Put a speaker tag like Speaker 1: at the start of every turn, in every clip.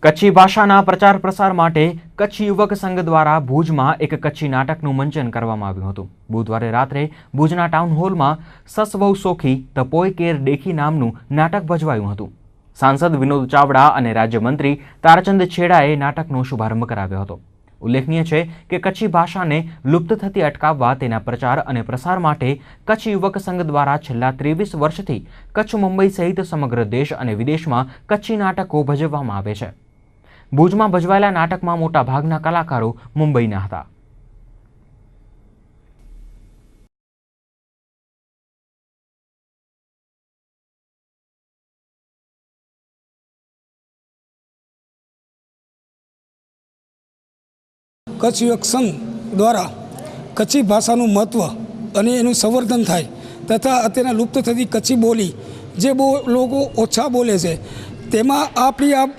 Speaker 1: કચ્છી ભાષાના પ્રચાર પ્રસાર માટે કચ્છી યુવક સંઘ દ્વારા ભુજમાં એક કચ્છી નાટકનું મંચન કરવામાં આવ્યું હતું। બુધવારે રાત્રે ભુજના ટાઉન હોલમાં સસ બહુ સોખી ધ પોય કેર ડેખી નામનું નાટક ભજવાયું હતું। સાંસદ વિનોદ ચાવડા અને રાજ્યમંત્રી તારાચંદ છેડાએ નાટકનો શુભારંભ કરાવ્યો હતો। ઉલ્લેખનીય છે કે કચ્છી ભાષાને લુપ્ત થતી અટકાવવા તેના પ્રચાર અને પ્રસાર માટે કચ્છ યુવક સંઘ દ્વારા છેલ્લા 23 વર્ષથી કચ્છ મુંબઈ સહિત સમગ્ર દેશ અને વિદેશમાં કચ્છી નાટકો ભજવવામાં આવે છે। ભુજમાં ભજવાયેલા નાટકમાં મોટા ભાગના કલાકારો મુંબઈના હતા।
Speaker 2: કચ્છ યુવક સંઘ દ્વારા કચ્છી ભાષાનું મહત્ત્વ અને એનું સંવર્ધન થાય તથા અત્યારના લુપ્ત થતી કચ્છી બોલી જે બહુ લોકો ઓછા બોલે છે તેમાં આપણી આ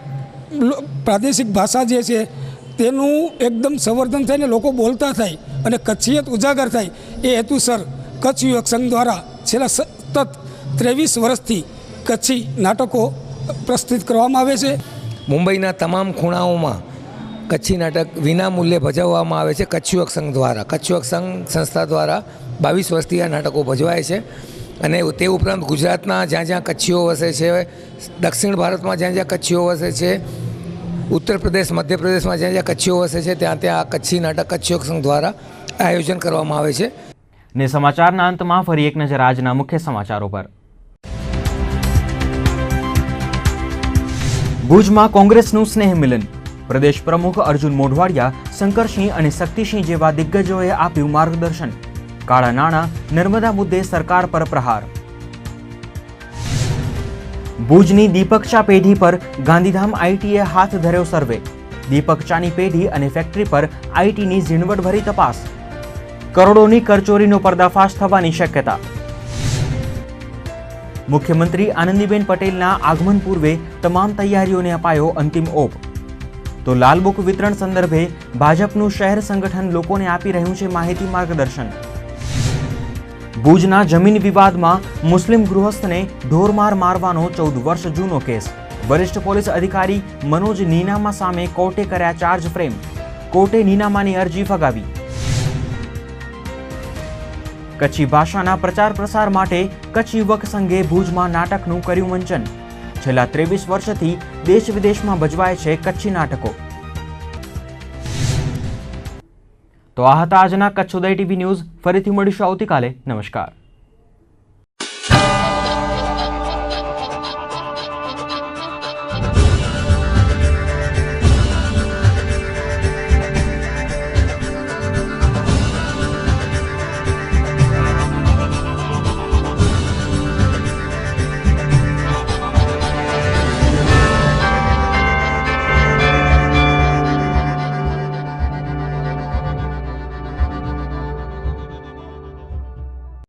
Speaker 2: પ્રાદેશિક ભાષા જે છે તેનું એકદમ સંવર્ધન થાય ને લોકો બોલતા થાય અને કચ્છીયત ઉજાગર થાય એ હેતુસર કચ્છ યુવક સંઘ દ્વારા છેલ્લા સતત 23 વર્ષથી કચ્છી નાટકો પ્રસ્તુત કરવામાં આવે છે।
Speaker 3: મુંબઈના તમામ ખૂણાઓમાં કચ્છી નાટક વિના મૂલ્યે ભજવવામાં આવે છે કચ્છ યુવક સંઘ દ્વારા। કચ્છ યુવક સંઘ સંસ્થા દ્વારા 22 વર્ષથી આ નાટકો ભજવાય છે અને તે ઉપરાંત ગુજરાતના જ્યાં જ્યાં કચ્છીઓ વસે છે, દક્ષિણ ભારતમાં જ્યાં જ્યાં કચ્છીઓ વસે છે, ઉત્તર પ્રદેશ મધ્યપ્રદેશમાં જ્યાં જ્યાં કચ્છીઓ વસે છે ત્યાં ત્યાં આ કચ્છી નાટક કચ્છ યુવક સંઘ દ્વારા આયોજન કરવામાં આવે છે।
Speaker 1: ને સમાચારના અંતમાં ફરી એક નજર આજના મુખ્ય સમાચારો પર। ભુજમાં કોંગ્રેસનું સ્નેહ મિલન। પ્રદેશ પ્રમુખ અર્જુન મોઢવાડિયા, શંકરસિંહ અને શક્તિસિંહ જેવા દિગ્ગજોએ આપ્યું માર્ગદર્શન। કાળા નાણાં નર્મદા મુદ્દે સરકાર પર પ્રહાર। ભુજની દીપક ચા પેઢી પર ગાંધીધામ આઈટીએ હાથ ધર્યો સર્વે। દીપક ચાની પેઢી અને ફેક્ટરી પર આઈટીની ઝીણવટભરી તપાસ। કરોડોની કરચોરીનો પર્દાફાશ થવાની શક્યતા। મુખ્યમંત્રી આનંદીબેન પટેલના આગમન પૂર્વે તમામ તૈયારીઓને અપાયો અંતિમ ઓપ। તો લાલ બુક વિતરણ સંદર્ભે ભાજપનું શહેર સંગઠન લોકોને આપી રહ્યું છે માહિતી માર્ગદર્શન। ભુજના જમીન વિવાદમાં મુસ્લિમ ગૃહસ્થને ઢોરમાર મારવાનો 14 વર્ષ જૂનો કેસ। વરિષ્ઠ પોલીસ અધિકારી મનોજ નીનામા સામે કોર્ટે કર્યા ચાર્જ ફ્રેમ। કોર્ટે નીનામાની અરજી ફગાવી। કચ્છી ભાષાના પ્રચાર પ્રસાર માટે કચ્છ યુવક સંઘે ભુજમાં નાટકનું કર્યું મંચન। છેલ્લા 23 વર્ષથી દેશ વિદેશમાં ભજવાય છે કચ્છી નાટકો। તો આ હતા આજના કચ્છ ઉદય ટીવી ન્યૂઝ। ફરીથી મળીશું આવતીકાલે। નમસ્કાર।